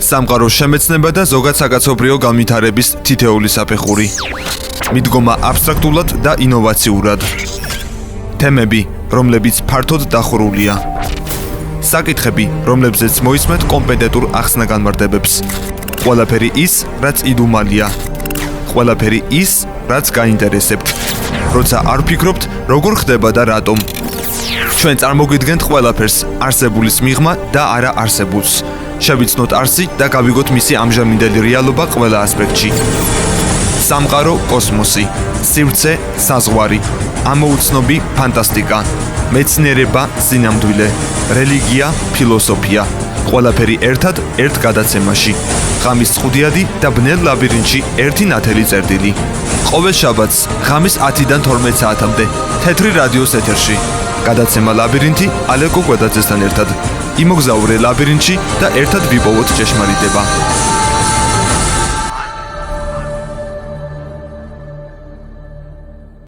სამყაროს შემეცნება და ზოგად საკაცობრიო განვითარების თითეული საფეხური. მიდგომა აბსტრაქტულად და ინოვაციურად. თემები, რომლებიც ფართოდ დახურულია. საკითხები, რომლებზეც მოისმენთ კომპეტენტურ ახსნა-განმარტებებს. ყველაფერი ის, რაც იდუმალია. ყველაფერი ის, რაც გაინტერესებთ. როცა არ ვფიქრობთ, როგორ ხდება და რატომ. ჩვენ წარმოგიდგენთ ყველაფერს, არსებულის მიღმა და არა არსებულს. შევიცნოთ არსი და გავიგოთ მისი ამჟამინდელი რეალობა ყველა ასპექტში. სამყარო, კოსმოსი, სივრცე, საზღვარი, ამოუცნობი ფანტასტიკა, მეცნიერება, სინამდვილე, რელიგია, ფილოსოფია. ყველაფერი ერთად ერთ გადაცემაში. ღამის წუდიადი და ბნელ ლაბირინთში ერთი ნათელი წერტილი. ყოველ შაბათს ღამის 10-დან 12 საათამდე თეთრი რადიოს ეთერში. გადაცემა ლაბირინთი ალეკო გვედაძესთან ერთად. იმოგზაურე ლაბირინთში და ერთად ვიპოვოთ ჭეშმარიტება.